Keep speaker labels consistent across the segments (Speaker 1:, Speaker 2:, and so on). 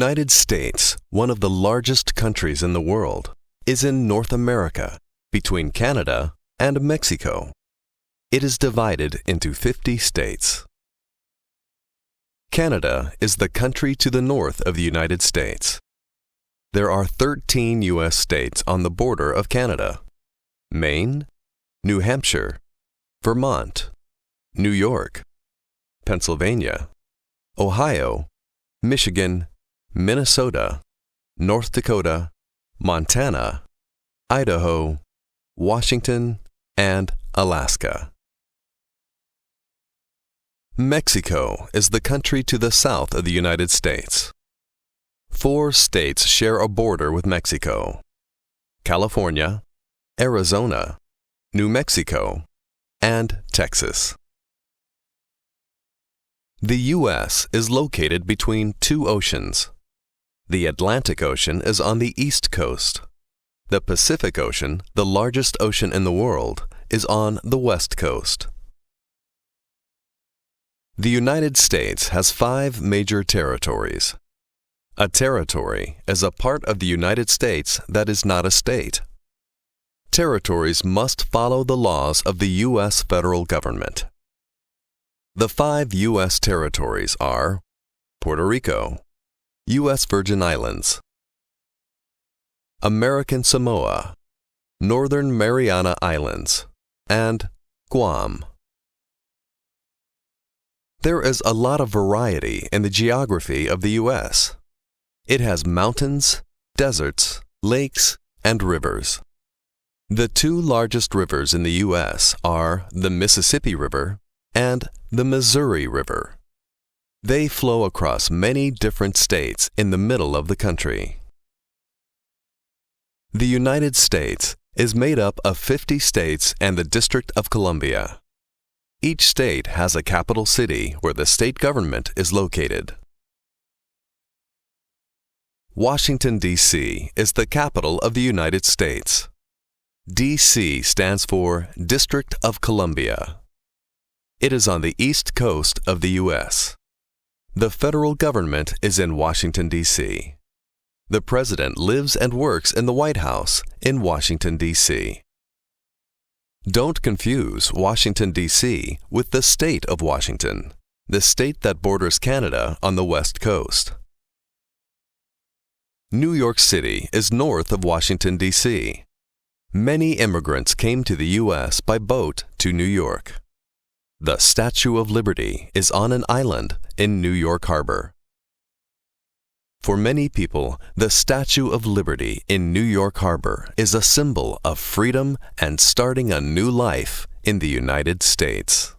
Speaker 1: United States, one of the largest countries in the world, is in North America, between Canada and Mexico. It is divided into 50 states. Canada is the country to the north of the United States. There are 13 U.S. states on the border of Canada: Maine, New Hampshire, Vermont, New York, Pennsylvania, Ohio, Michigan, Minnesota, North Dakota, Montana, Idaho, Washington, and Alaska. Mexico is the country to the south of the United States. 4 states share a border with Mexico: California, Arizona, New Mexico, and Texas. The U.S. is located between 2 oceans. The Atlantic Ocean is on the east coast. The Pacific Ocean, the largest ocean in the world, is on the west coast. The United States has 5 major territories. A territory is a part of the United States that is not a state. Territories must follow the laws of the U.S. federal government. The 5 U.S. territories are Puerto Rico, U.S. Virgin Islands, American Samoa, Northern Mariana Islands, and Guam. There is a lot of variety in the geography of the U.S. It has mountains, deserts, lakes, and rivers. The 2 largest rivers in the U.S. are the Mississippi River and the Missouri River. They flow across many different states in the middle of the country. The United States is made up of 50 states and the District of Columbia. Each state has a capital city where the state government is located. Washington, D.C. is the capital of the United States. D.C. stands for District of Columbia. It is on the east coast of the U.S. The federal government is in Washington, D.C. The President lives and works in the White House in Washington, D.C. Don't confuse Washington, D.C. with the state of Washington, the state that borders Canada on the west coast. New York City is north of Washington, D.C. Many immigrants came to the U.S. by boat to New York. The Statue of Liberty is on an island in New York Harbor. For many people, the Statue of Liberty in New York Harbor is a symbol of freedom and starting a new life in the United States.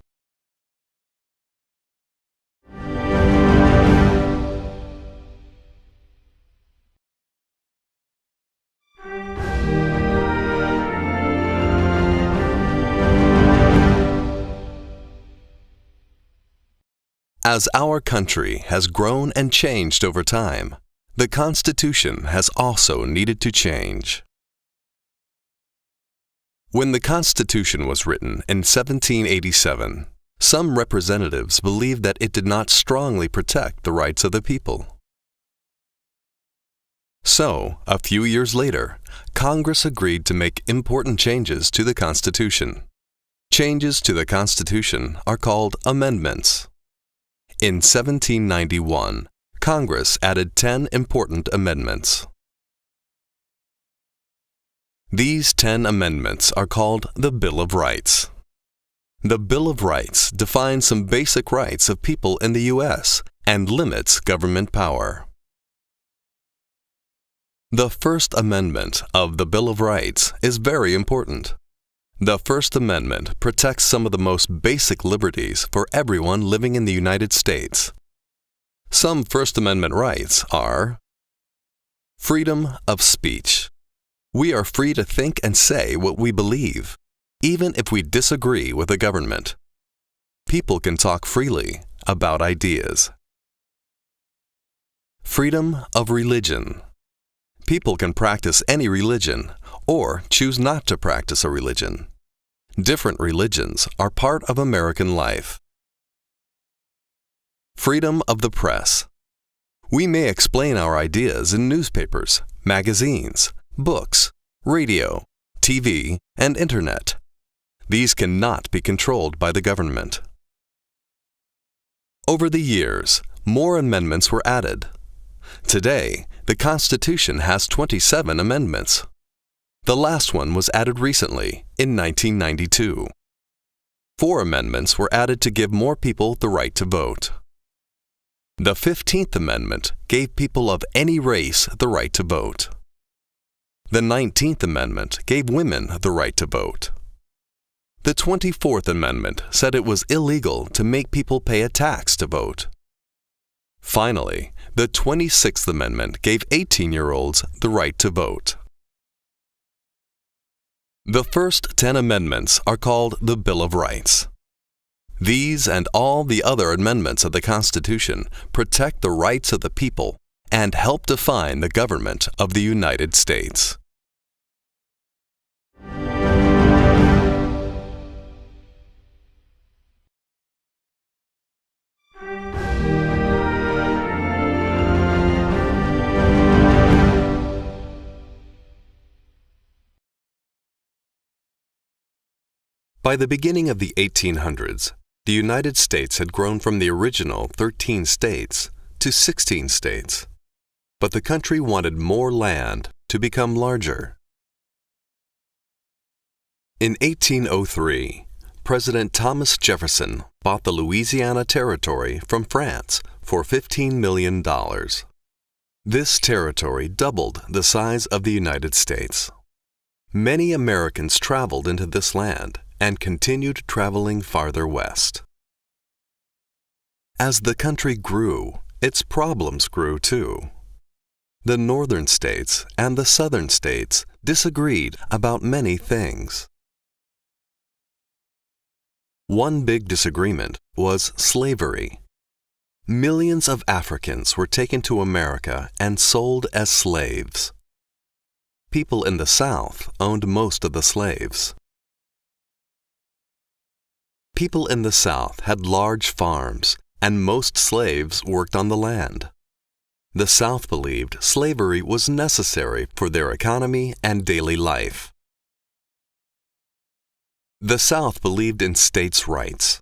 Speaker 1: As our country has grown and changed over time, the Constitution has also needed to change. When the Constitution was written in 1787, some representatives believed that it did not strongly protect the rights of the people. So, a few years later, Congress agreed to make important changes to the Constitution. Changes to the Constitution are called amendments. In 1791, Congress added 10 important amendments. These 10 amendments are called the Bill of Rights. The Bill of Rights defines some basic rights of people in the U.S. and limits government power. The First Amendment of the Bill of Rights is very important. The First Amendment protects some of the most basic liberties for everyone living in the United States. Some First Amendment rights are freedom of speech. We are free to think and say what we believe, even if we disagree with the government. People can talk freely about ideas. Freedom of religion. People can practice any religion or choose not to practice a religion. Different religions are part of American life. Freedom of the press. We may explain our ideas in newspapers, magazines, books, radio, TV, and Internet. These cannot be controlled by the government. Over the years, more amendments were added. Today, the Constitution has 27 amendments. The last one was added recently, in 1992. 4 amendments were added to give more people the right to vote. The 15th Amendment gave people of any race the right to vote. The 19th Amendment gave women the right to vote. The 24th Amendment said it was illegal to make people pay a tax to vote. Finally, the 26th Amendment gave 18-year-olds the right to vote. The first 10 amendments are called the Bill of Rights. These and all the other amendments of the Constitution protect the rights of the people and help define the government of the United States. By the beginning of the 1800s, the United States had grown from the original 13 states to 16 states, but the country wanted more land to become larger. In 1803, President Thomas Jefferson bought the Louisiana Territory from France for $15 million. This territory doubled the size of the United States. Many Americans traveled into this land and continued traveling farther west. As the country grew, its problems grew too. The northern states and the southern states disagreed about many things. One big disagreement was slavery. Millions of Africans were taken to America and sold as slaves. People in the South owned most of the slaves. People in the South had large farms, and most slaves worked on the land. The South believed slavery was necessary for their economy and daily life. The South believed in states' rights.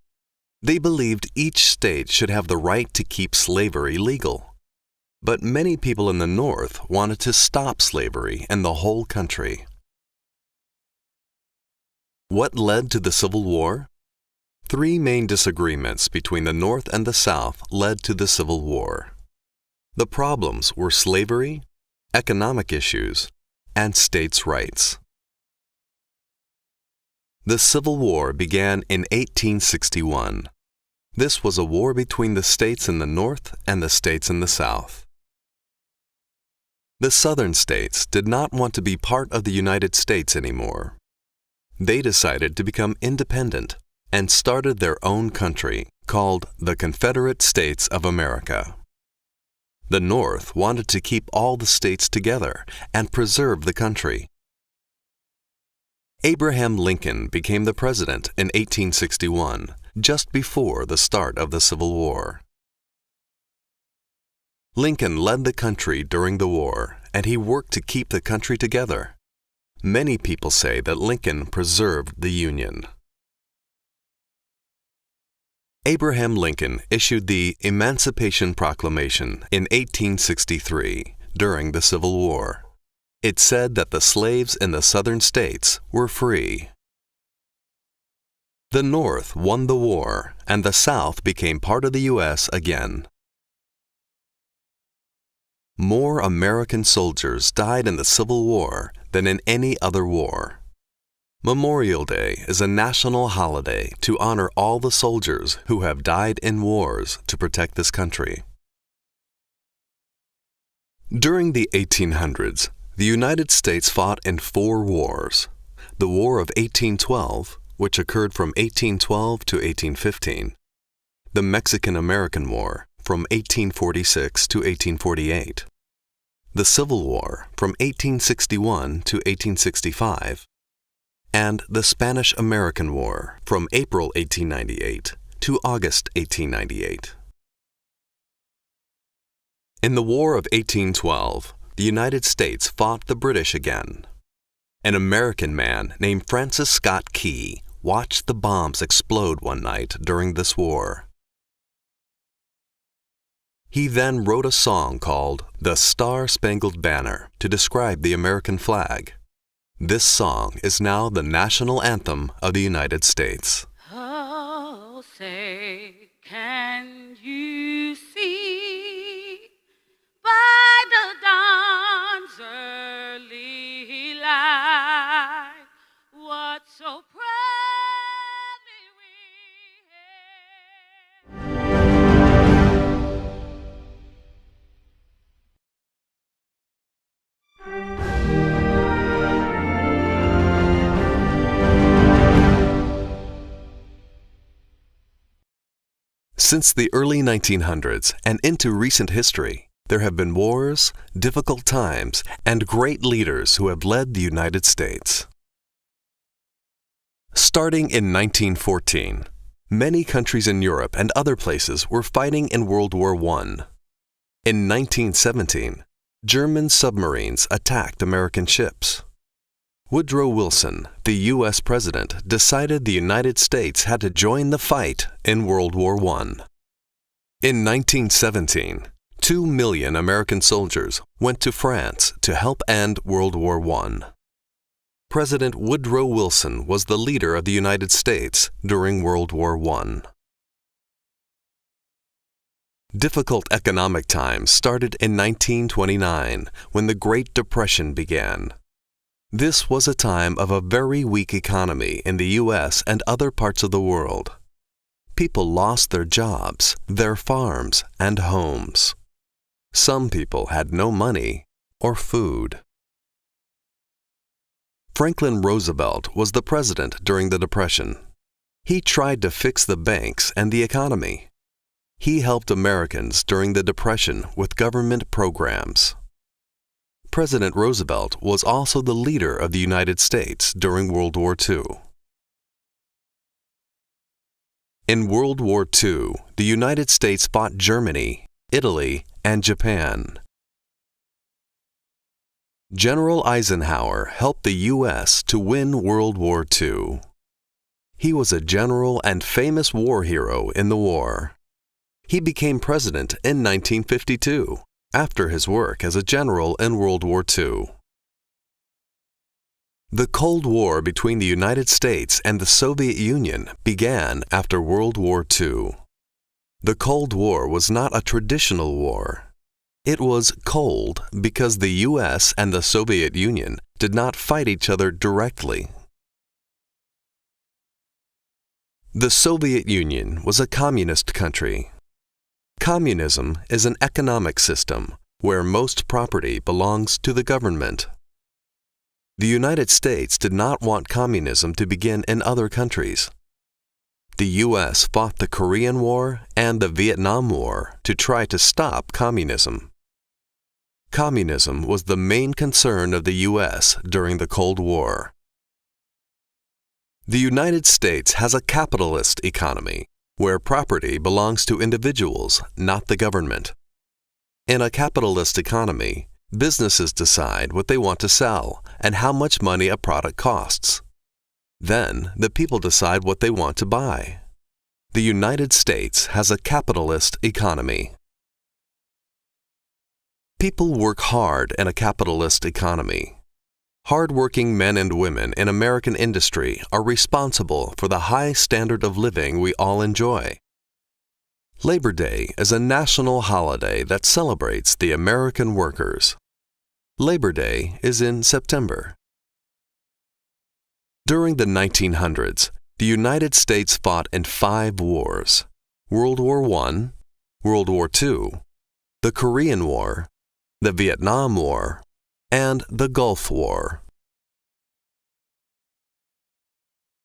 Speaker 1: They believed each state should have the right to keep slavery legal. But many people in the North wanted to stop slavery in the whole country. What led to the Civil War? 3 main disagreements between the North and the South led to the Civil War. The problems were slavery, economic issues, and states' rights. The Civil War began in 1861. This was a war between the states in the North and the states in the South. The Southern states did not want to be part of the United States anymore. They decided to become independent and started their own country called the Confederate States of America. The North wanted to keep all the states together and preserve the country. Abraham Lincoln became the president in 1861, just before the start of the Civil War. Lincoln led the country during the war, and he worked to keep the country together. Many people say that Lincoln preserved the Union. Abraham Lincoln issued the Emancipation Proclamation in 1863 during the Civil War. It said that the slaves in the southern states were free. The North won the war, and the South became part of the U.S. again. More American soldiers died in the Civil War than in any other war. Memorial Day is a national holiday to honor all the soldiers who have died in wars to protect this country. During the 1800s, the United States fought in 4 wars. The War of 1812, which occurred from 1812 to 1815. The Mexican-American War, from 1846 to 1848. The Civil War, from 1861 to 1865. And the Spanish-American War, from April 1898 to August 1898. In the War of 1812, the United States fought the British again. An American man named Francis Scott Key watched the bombs explode one night during this war. He then wrote a song called "The Star-Spangled Banner" to describe the American flag. This song is now the national anthem of the United States.
Speaker 2: Oh, say, can you see by the dawn's early light what so proudly we
Speaker 1: Since the early 1900s and into recent history, there have been wars, difficult times, and great leaders who have led the United States. Starting in 1914, many countries in Europe and other places were fighting in World War I. In 1917, German submarines attacked American ships. Woodrow Wilson, the U.S. President, decided the United States had to join the fight in World War I. In 1917, 2 million American soldiers went to France to help end World War I. President Woodrow Wilson was the leader of the United States during World War I. Difficult economic times started in 1929 when the Great Depression began. This was a time of a very weak economy in the U.S. and other parts of the world. People lost their jobs, their farms, and homes. Some people had no money or food. Franklin Roosevelt was the president during the Depression. He tried to fix the banks and the economy. He helped Americans during the Depression with government programs. President Roosevelt was also the leader of the United States during World War II. In World War II, the United States fought Germany, Italy, and Japan. General Eisenhower helped the U.S. to win World War II. He was a general and famous war hero in the war. He became president in 1952. After his work as a general in World War II. The Cold War between the United States and the Soviet Union began after World War II. The Cold War was not a traditional war. It was cold because the U.S. and the Soviet Union did not fight each other directly. The Soviet Union was a communist country. Communism is an economic system where most property belongs to the government. The United States did not want communism to begin in other countries. The U.S. fought the Korean War and the Vietnam War to try to stop communism. Communism was the main concern of the U.S. during the Cold War. The United States has a capitalist economy, where property belongs to individuals, not the government. In a capitalist economy, businesses decide what they want to sell and how much money a product costs. Then, the people decide what they want to buy. The United States has a capitalist economy. People work hard in a capitalist economy. Hard-working men and women in American industry are responsible for the high standard of living we all enjoy. Labor Day is a national holiday that celebrates the American workers. Labor Day is in September. During the 1900s, the United States fought in 5 wars: World War I, World War II, the Korean War, the Vietnam War, and the Gulf War.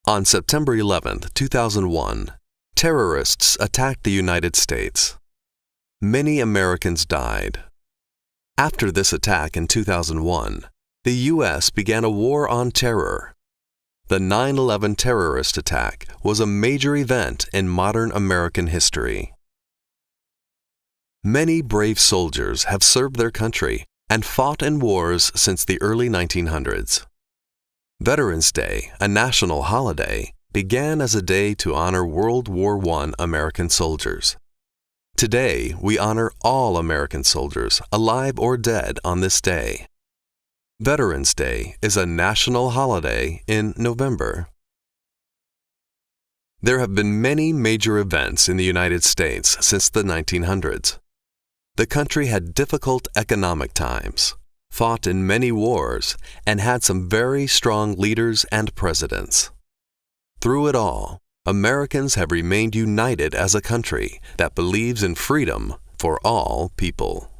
Speaker 1: On September 11, 2001, terrorists attacked the United States. Many Americans died. After this attack in 2001, the U.S. began a war on terror. The 9/11 terrorist attack was a major event in modern American history. Many brave soldiers have served their country and fought in wars since the early 1900s. Veterans Day, a national holiday, began as a day to honor World War I American soldiers. Today, we honor all American soldiers, alive or dead, on this day. Veterans Day is a national holiday in November. There have been many major events in the United States since the 1900s. The country had difficult economic times, fought in many wars, and had some very strong leaders and presidents. Through it all, Americans have remained united as a country that believes in freedom for all people.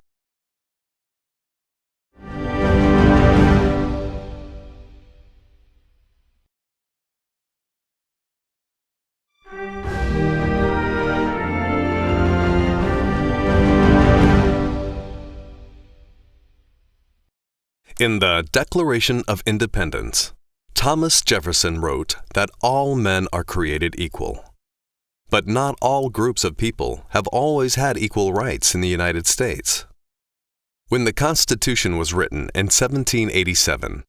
Speaker 1: In the Declaration of Independence, Thomas Jefferson wrote that all men are created equal. But not all groups of people have always had equal rights in the United States. When the Constitution was written in 1787,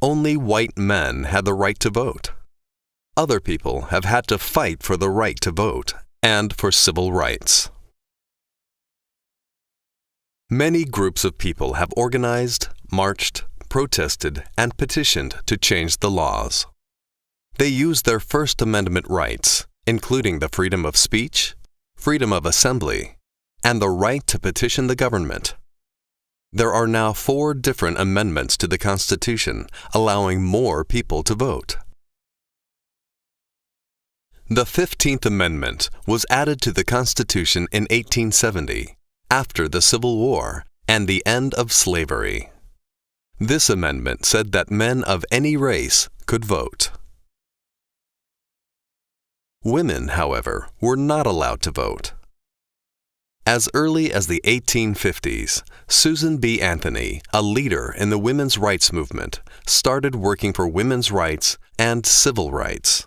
Speaker 1: only white men had the right to vote. Other people have had to fight for the right to vote and for civil rights. Many groups of people have organized, marched, protested, and petitioned to change the laws. They used their First Amendment rights, including the freedom of speech, freedom of assembly, and the right to petition the government. There are now 4 different amendments to the Constitution, allowing more people to vote. The 15th Amendment was added to the Constitution in 1870, after the Civil War and the end of slavery. This amendment said that men of any race could vote. Women, however, were not allowed to vote. As early as the 1850s, Susan B. Anthony, a leader in the women's rights movement, started working for women's rights and civil rights.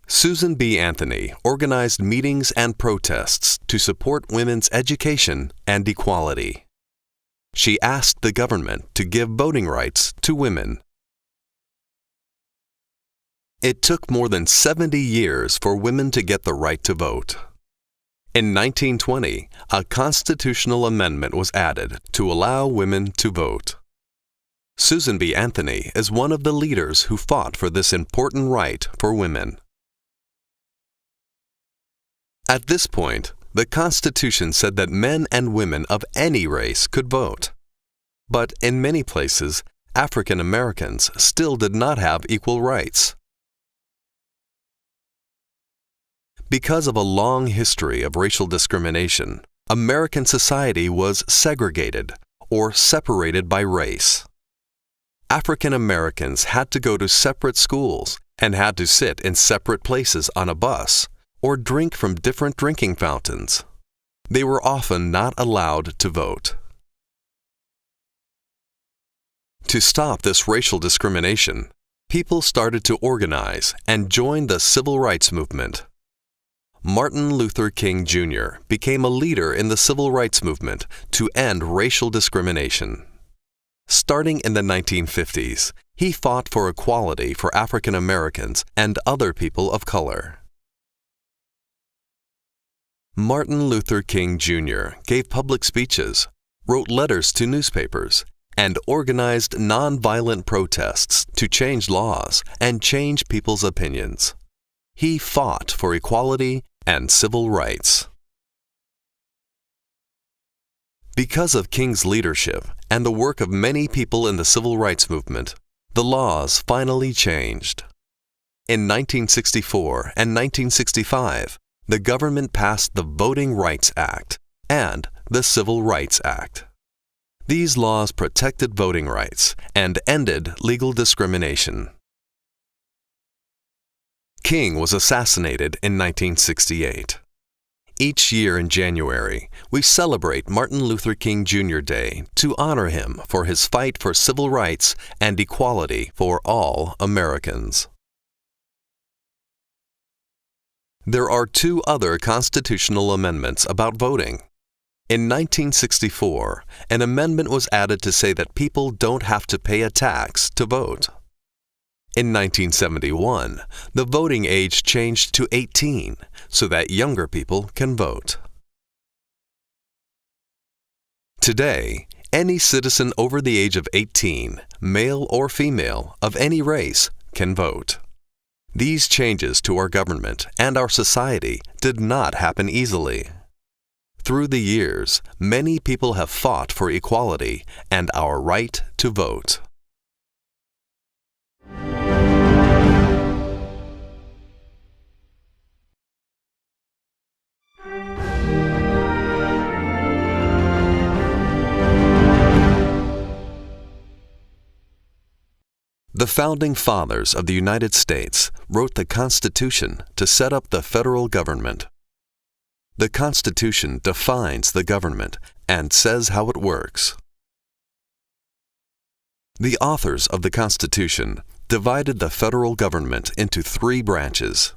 Speaker 1: Susan B. Anthony organized meetings and protests to support women's education and equality. She asked the government to give voting rights to women. It took more than 70 years for women to get the right to vote. In 1920, a constitutional amendment was added to allow women to vote. Susan B. Anthony is one of the leaders who fought for this important right for women. At this point, the Constitution said that men and women of any race could vote. But in many places, African Americans still did not have equal rights. Because of a long history of racial discrimination, American society was segregated or separated by race. African Americans had to go to separate schools and had to sit in separate places on a bus or drink from different drinking fountains. They were often not allowed to vote. To stop this racial discrimination, people started to organize and join the civil rights movement. Martin Luther King Jr. became a leader in the civil rights movement to end racial discrimination. Starting in the 1950s, he fought for equality for African Americans and other people of color. Martin Luther King Jr. gave public speeches, wrote letters to newspapers, and organized nonviolent protests to change laws and change people's opinions. He fought for equality and civil rights. Because of King's leadership and the work of many people in the civil rights movement, the laws finally changed. In 1964 and 1965, the government passed the Voting Rights Act and the Civil Rights Act. These laws protected voting rights and ended legal discrimination. King was assassinated in 1968. Each year in January, we celebrate Martin Luther King Jr. Day to honor him for his fight for civil rights and equality for all Americans. There are two other constitutional amendments about voting. In 1964, an amendment was added to say that people don't have to pay a tax to vote. In 1971, the voting age changed to 18 so that younger people can vote. Today, any citizen over the age of 18, male or female, of any race, can vote. These changes to our government and our society did not happen easily. Through the years, many people have fought for equality and our right to vote. The Founding Fathers of the United States wrote the Constitution to set up the federal government. The Constitution defines the government and says how it works. The authors of the Constitution divided the federal government into three branches: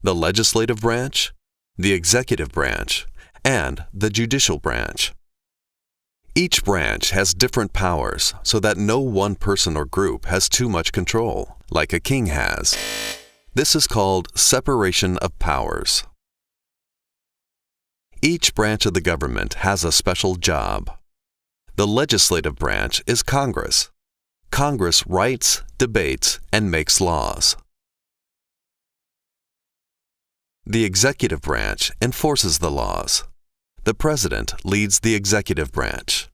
Speaker 1: the legislative branch, the executive branch, and the judicial branch. Each branch has different powers so that no one person or group has too much control, like a king has. This is called separation of powers. Each branch of the government has a special job. The legislative branch is Congress. Congress writes, debates, and makes laws. The executive branch enforces the laws. The President leads the executive branch.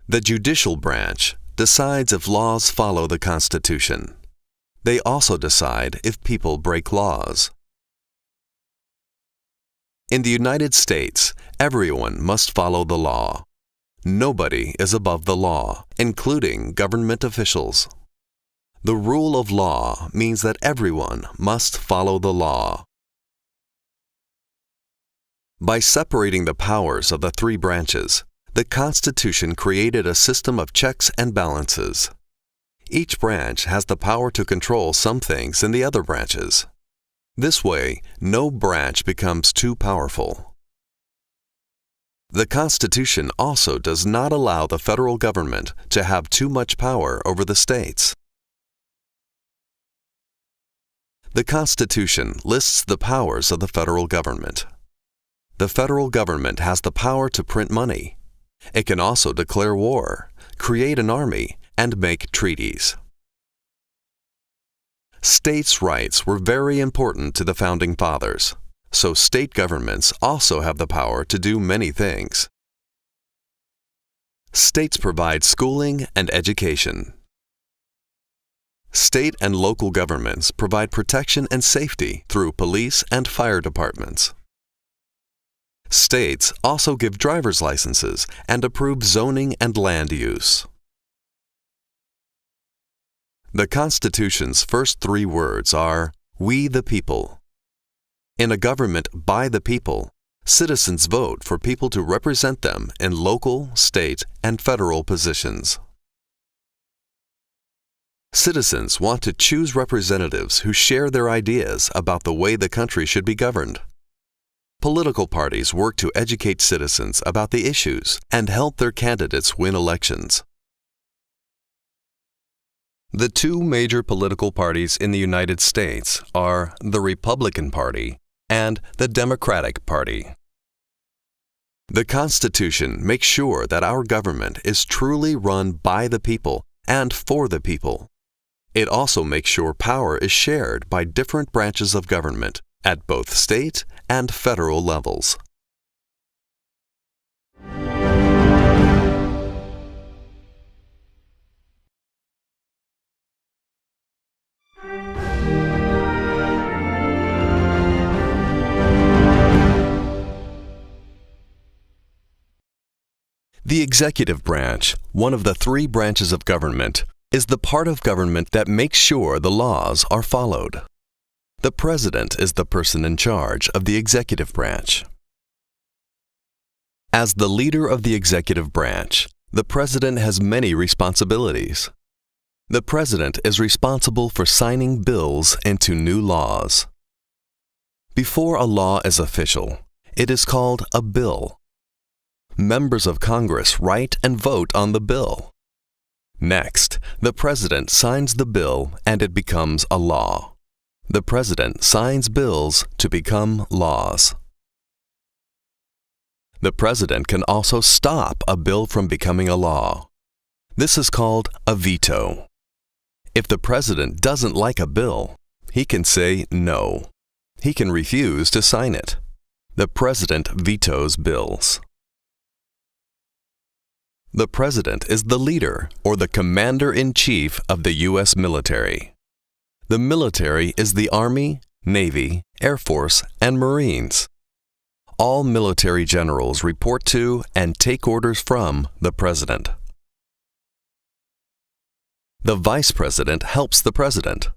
Speaker 1: The judicial branch decides if laws follow the Constitution. They also decide if people break laws. In the United States, everyone must follow the law. Nobody is above the law, including government officials. The rule of law means that everyone must follow the law. By separating the powers of the three branches, the Constitution created a system of checks and balances. Each branch has the power to control some things in the other branches. This way, no branch becomes too powerful. The Constitution also does not allow the federal government to have too much power over the states. The Constitution lists the powers of the federal government. The federal government has the power to print money. It can also declare war, create an army, and make treaties. States' rights were very important to the Founding Fathers, so state governments also have the power to do many things. States provide schooling and education. State and local governments provide protection and safety through police and fire departments. States also give driver's licenses and approve zoning and land use. The Constitution's first three words are, "We the people." In a government by the people, citizens vote for people to represent them in local, state, and federal positions. Citizens want to choose representatives who share their ideas about the way the country should be governed. Political parties work to educate citizens about the issues and help their candidates win elections. The two major political parties in the United States are the Republican Party and the Democratic Party. The Constitution makes sure that our government is truly run by the people and for the people. It also makes sure power is shared by different branches of government at both state and federal levels. The executive branch, one of the three branches of government, is the part of government that makes sure the laws are followed. The President is the person in charge of the executive branch. As the leader of the executive branch, the President has many responsibilities. The President is responsible for signing bills into new laws. Before a law is official, it is called a bill. Members of Congress write and vote on the bill. Next, the President signs the bill and it becomes a law. The President signs bills to become laws. The President can also stop a bill from becoming a law. This is called a veto. If the President doesn't like a bill, he can say no. He can refuse to sign it. The President vetoes bills. The President is the leader or the commander-in-chief of the U.S. military. The military is the Army, Navy, Air Force, and Marines. All military generals report to and take orders from the President. The Vice President helps the President.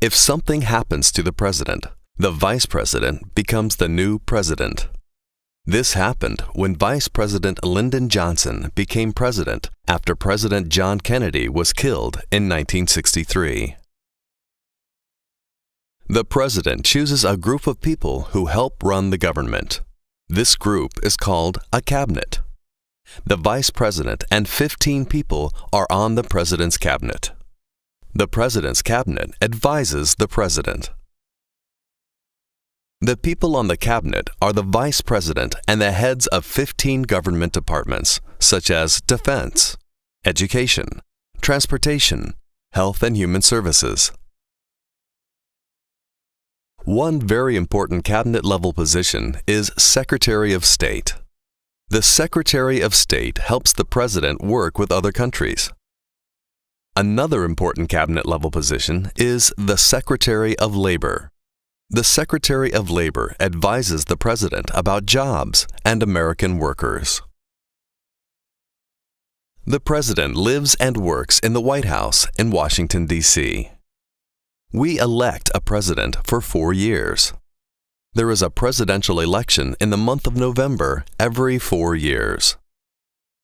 Speaker 1: If something happens to the President, the Vice President becomes the new President. This happened when Vice President Lyndon Johnson became President after President John Kennedy was killed in 1963. The President chooses a group of people who help run the government. This group is called a cabinet. The Vice President and 15 people are on the President's cabinet. The President's cabinet advises the President. The people on the cabinet are the Vice President and the heads of 15 government departments, such as Defense, Education, Transportation, Health and Human Services. One very important cabinet-level position is Secretary of State. The Secretary of State helps the President work with other countries. Another important cabinet-level position is the Secretary of Labor. The Secretary of Labor advises the President about jobs and American workers. The President lives and works in the White House in Washington, D.C. We elect a president for 4 years. There is a presidential election in the month of November every 4 years.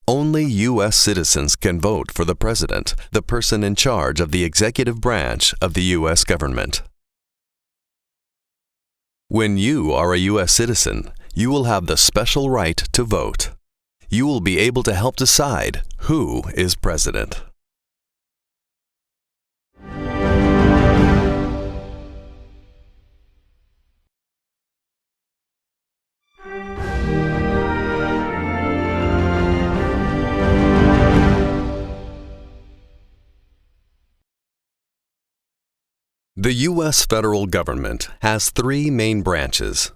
Speaker 1: Only U.S. citizens can vote for the President, the person in charge of the executive branch of the U.S. government. When you are a U.S. citizen, you will have the special right to vote. You will be able to help decide who is president. The U.S. federal government has 3 main branches.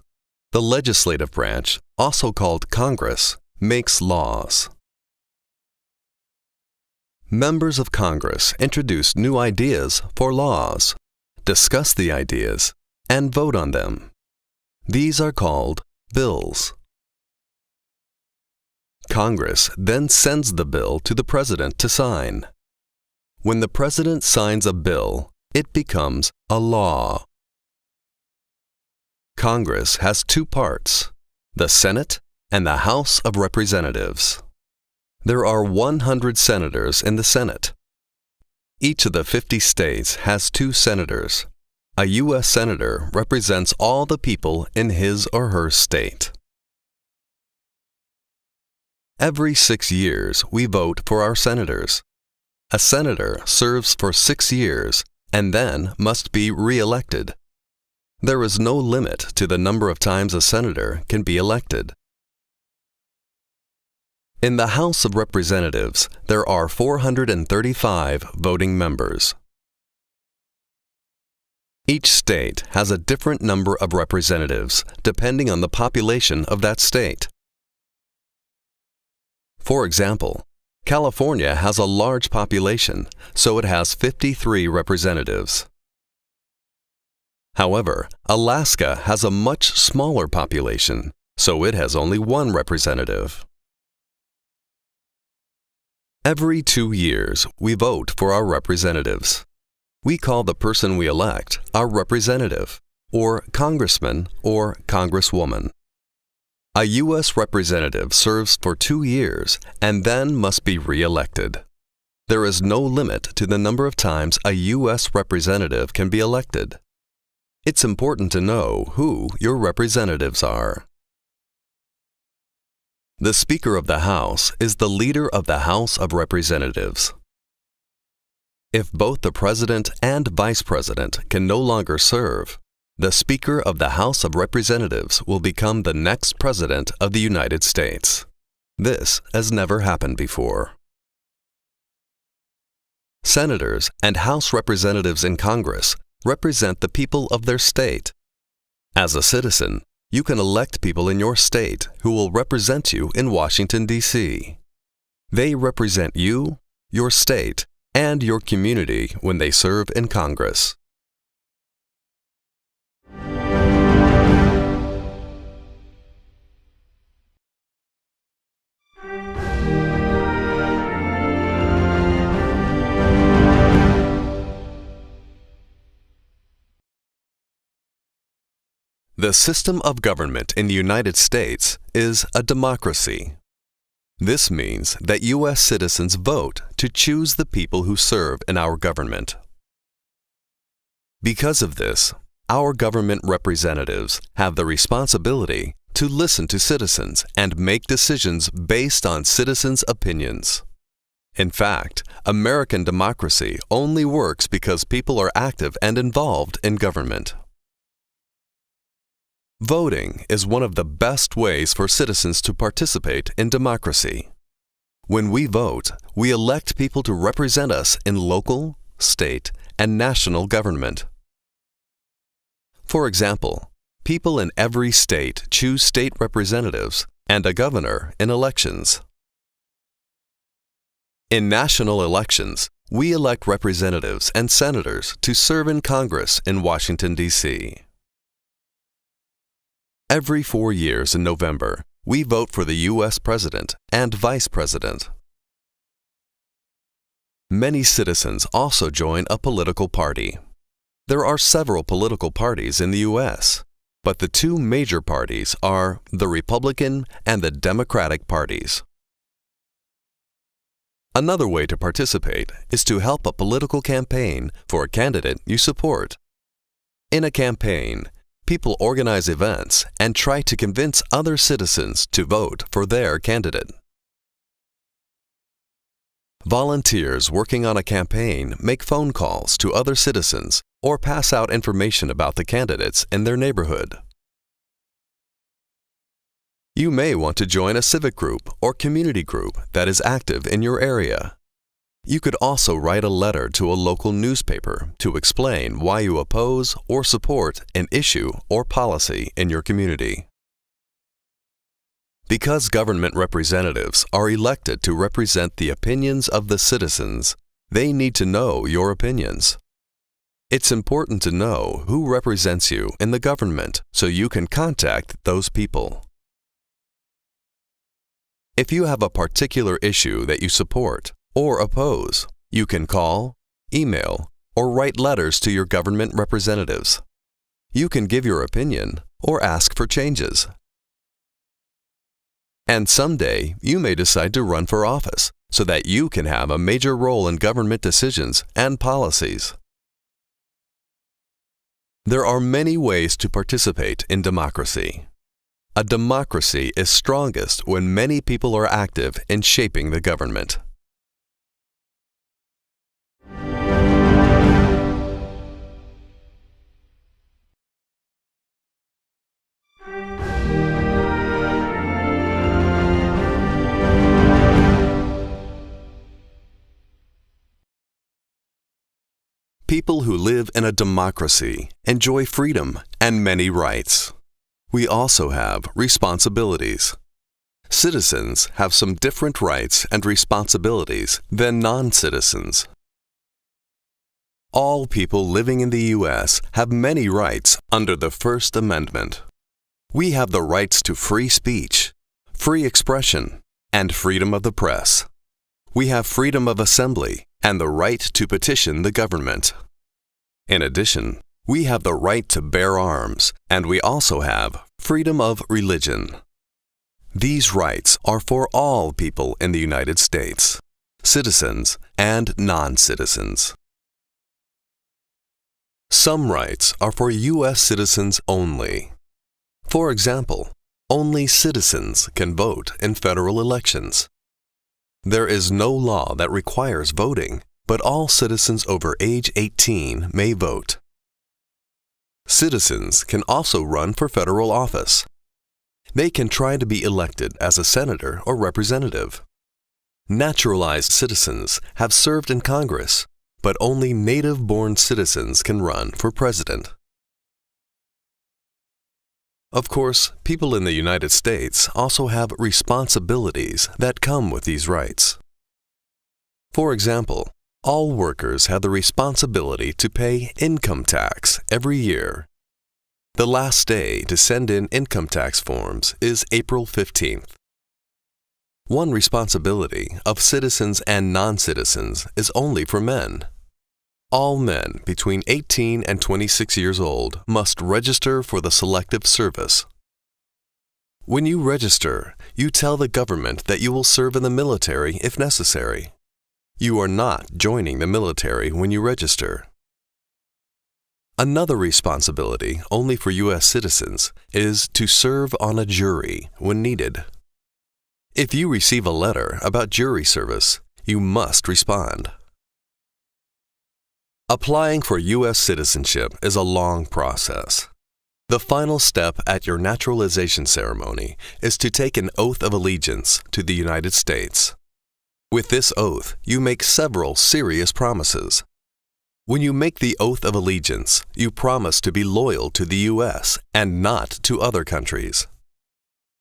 Speaker 1: The legislative branch, also called Congress, makes laws. Members of Congress introduce new ideas for laws, discuss the ideas, and vote on them. These are called bills. Congress then sends the bill to the President to sign. When the President signs a bill, it becomes a law. Congress has 2 parts, the Senate and the House of Representatives. There are 100 senators in the Senate. Each of the 50 states has 2 senators. A U.S. senator represents all the people in his or her state. Every 6 years, we vote for our senators. A senator serves for 6 years and then must be re-elected. There is no limit to the number of times a senator can be elected. In the House of Representatives, there are 435 voting members. Each state has a different number of representatives depending on the population of that state. For example, California has a large population, so it has 53 representatives. However, Alaska has a much smaller population, so it has only 1 representative. Every 2 years, we vote for our representatives. We call the person we elect our representative, or congressman or congresswoman. A U.S. representative serves for 2 years and then must be re-elected. There is no limit to the number of times a U.S. representative can be elected. It's important to know who your representatives are. The Speaker of the House is the leader of the House of Representatives. If both the President and Vice President can no longer serve, the Speaker of the House of Representatives will become the next President of the United States. This has never happened before. Senators and House representatives in Congress represent the people of their state. As a citizen, you can elect people in your state who will represent you in Washington, D.C. They represent you, your state, and your community when they serve in Congress. The system of government in the United States is a democracy. This means that U.S. citizens vote to choose the people who serve in our government. Because of this, our government representatives have the responsibility to listen to citizens and make decisions based on citizens' opinions. In fact, American democracy only works because people are active and involved in government. Voting is one of the best ways for citizens to participate in democracy. When we vote, we elect people to represent us in local, state, and national government. For example, people in every state choose state representatives and a governor in elections. In national elections, we elect representatives and senators to serve in Congress in Washington, D.C. Every 4 years in November, we vote for the U.S. President and Vice President. Many citizens also join a political party. There are several political parties in the U.S., but the two major parties are the Republican and the Democratic parties. Another way to participate is to help a political campaign for a candidate you support. In a campaign, people organize events and try to convince other citizens to vote for their candidate. Volunteers working on a campaign make phone calls to other citizens or pass out information about the candidates in their neighborhood. You may want to join a civic group or community group that is active in your area. You could also write a letter to a local newspaper to explain why you oppose or support an issue or policy in your community. Because government representatives are elected to represent the opinions of the citizens, they need to know your opinions. It's important to know who represents you in the government so you can contact those people. If you have a particular issue that you support or oppose, you can call, email, or write letters to your government representatives. You can give your opinion or ask for changes. And someday, you may decide to run for office so that you can have a major role in government decisions and policies. There are many ways to participate in democracy. A democracy is strongest when many people are active in shaping the government. People who live in a democracy enjoy freedom and many rights. We also have responsibilities. Citizens have some different rights and responsibilities than non-citizens. All people living in the U.S. have many rights under the First Amendment. We have the rights to free speech, free expression, and freedom of the press. We have freedom of assembly and the right to petition the government. In addition, we have the right to bear arms, and we also have freedom of religion. These rights are for all people in the United States, citizens and non-citizens. Some rights are for U.S. citizens only. For example, only citizens can vote in federal elections. There is no law that requires voting, but all citizens over age 18 may vote. Citizens can also run for federal office. They can try to be elected as a senator or representative. Naturalized citizens have served in Congress, but only native-born citizens can run for president. Of course, people in the United States also have responsibilities that come with these rights. For example, all workers have the responsibility to pay income tax every year. The last day to send in income tax forms is April 15th. One responsibility of citizens and non-citizens is only for men. All men between 18 and 26 years old must register for the Selective Service. When you register, you tell the government that you will serve in the military if necessary. You are not joining the military when you register. Another responsibility only for U.S. citizens is to serve on a jury when needed. If you receive a letter about jury service, you must respond. Applying for U.S. citizenship is a long process. The final step at your naturalization ceremony is to take an oath of allegiance to the United States. With this oath, you make several serious promises. When you make the oath of allegiance, you promise to be loyal to the U.S. and not to other countries.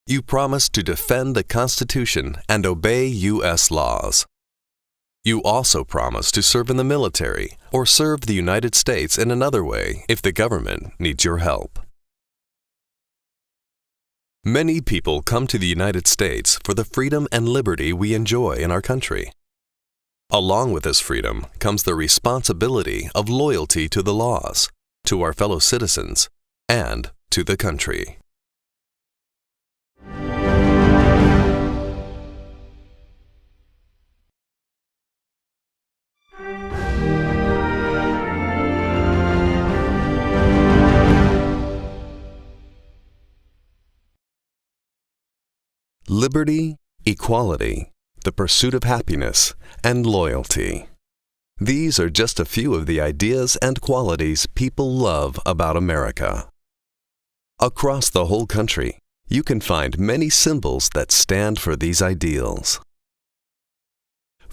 Speaker 1: You promise to defend the Constitution and obey U.S. laws. You also promise to serve in the military or serve the United States in another way if the government needs your help. Many people come to the United States for the freedom and liberty we enjoy in our country. Along with this freedom comes the responsibility of loyalty to the laws, to our fellow citizens, and to the country. Liberty, equality, the pursuit of happiness, and loyalty. These are just a few of the ideas and qualities people love about America. Across the whole country, you can find many symbols that stand for these ideals.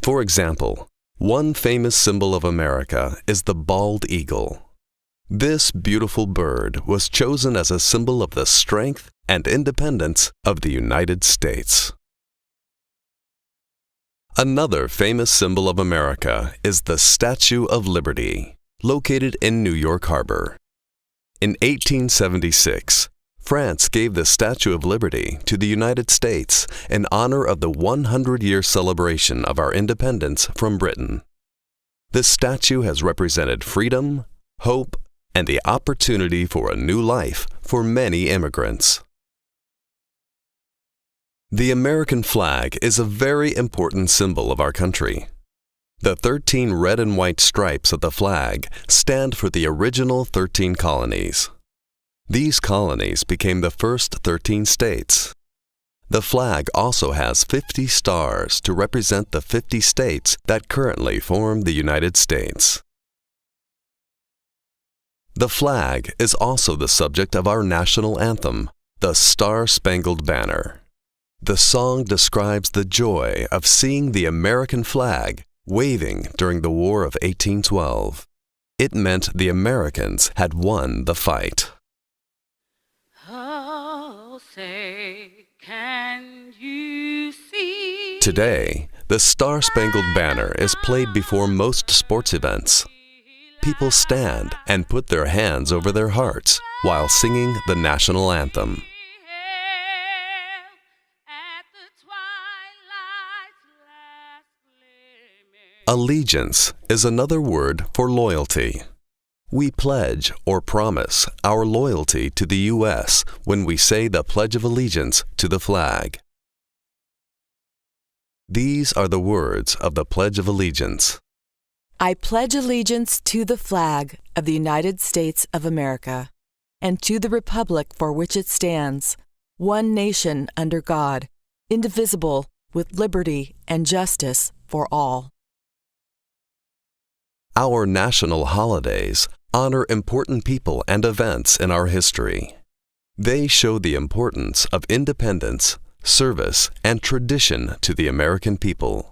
Speaker 1: For example, one famous symbol of America is the bald eagle. This beautiful bird was chosen as a symbol of the strength and independence of the United States. Another famous symbol of America is the Statue of Liberty, located in New York Harbor. In 1876, France gave the Statue of Liberty to the United States in honor of the 100-year celebration of our independence from Britain. This statue has represented freedom, hope, and the opportunity for a new life for many immigrants. The American flag is a very important symbol of our country. The 13 red and white stripes of the flag stand for the original 13 colonies. These colonies became the first 13 states. The flag also has 50 stars to represent the 50 states that currently form the United States. The flag is also the subject of our national anthem, the Star-Spangled Banner. The song describes the joy of seeing the American flag waving during the War of 1812. It meant the Americans had won the fight.
Speaker 2: Oh, say, can you see?
Speaker 1: Today, the Star-Spangled Banner is played before most sports events. People stand and put their hands over their hearts while singing the national anthem. Allegiance is another word for loyalty. We pledge or promise our loyalty to the U.S. when we say the Pledge of Allegiance to the flag. These are the words of the Pledge of Allegiance.
Speaker 3: I pledge allegiance to the flag of the United States of America and to the republic for which it stands, one nation under God, indivisible, with liberty and justice for all.
Speaker 1: Our national holidays honor important people and events in our history. They show the importance of independence, service, and tradition to the American people.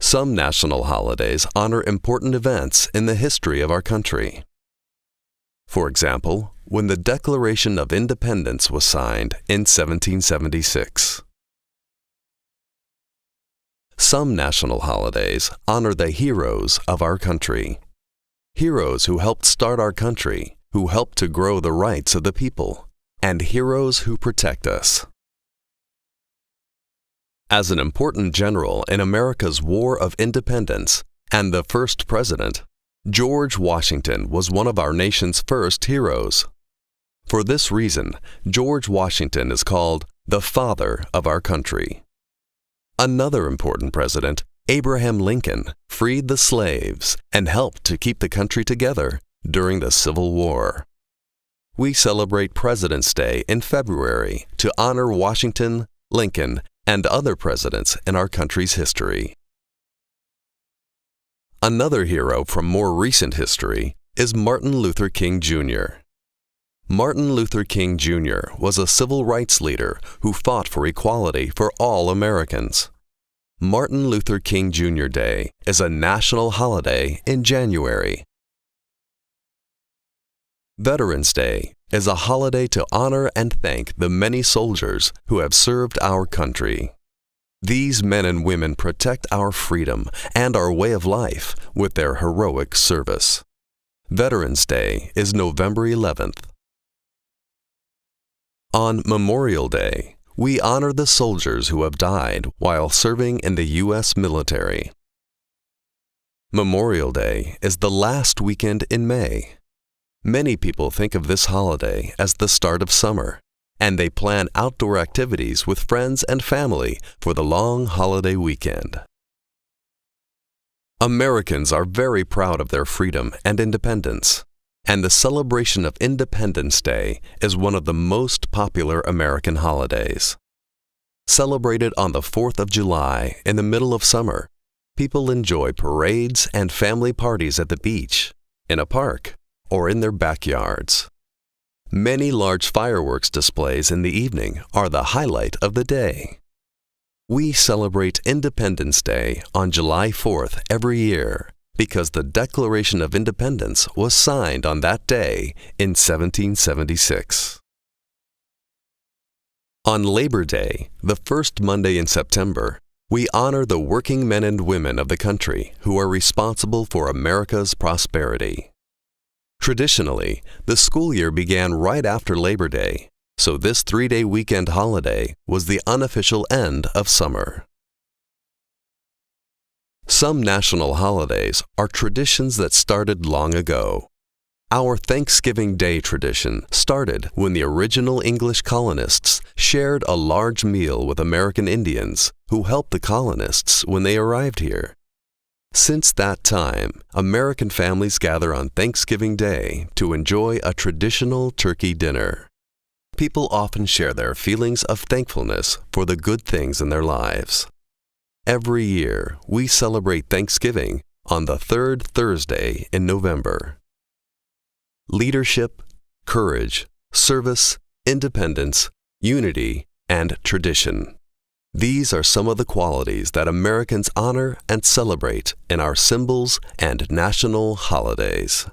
Speaker 1: Some national holidays honor important events in the history of our country. For example, when the Declaration of Independence was signed in 1776. Some national holidays honor the heroes of our country. Heroes who helped start our country, who helped to grow the rights of the people, and heroes who protect us. As an important general in America's War of Independence and the first president, George Washington was one of our nation's first heroes. For this reason, George Washington is called the father of our country. Another important president, Abraham Lincoln, freed the slaves and helped to keep the country together during the Civil War. We celebrate President's Day in February to honor Washington, Lincoln, and other presidents in our country's history. Another hero from more recent history is Martin Luther King Jr. Martin Luther King Jr. was a civil rights leader who fought for equality for all Americans. Martin Luther King Jr. Day is a national holiday in January. Veterans Day is a holiday to honor and thank the many soldiers who have served our country. These men and women protect our freedom and our way of life with their heroic service. Veterans Day is November 11th. On Memorial Day, we honor the soldiers who have died while serving in the U.S. military. Memorial Day is the last weekend in May. Many people think of this holiday as the start of summer, and they plan outdoor activities with friends and family for the long holiday weekend. Americans are very proud of their freedom and independence, and the celebration of Independence Day is one of the most popular American holidays. Celebrated on the 4th of July in the middle of summer, people enjoy parades and family parties at the beach, in a park, or in their backyards. Many large fireworks displays in the evening are the highlight of the day. We celebrate Independence Day on July 4th every year because the Declaration of Independence was signed on that day in 1776. On Labor Day, the first Monday in September, we honor the working men and women of the country who are responsible for America's prosperity. Traditionally, the school year began right after Labor Day, so this 3-day weekend holiday was the unofficial end of summer. Some national holidays are traditions that started long ago. Our Thanksgiving Day tradition started when the original English colonists shared a large meal with American Indians who helped the colonists when they arrived here. Since that time, American families gather on Thanksgiving Day to enjoy a traditional turkey dinner. People often share their feelings of thankfulness for the good things in their lives. Every year, we celebrate Thanksgiving on the third Thursday in November. Leadership, courage, service, independence, unity, and tradition. These are some of the qualities that Americans honor and celebrate in our symbols and national holidays.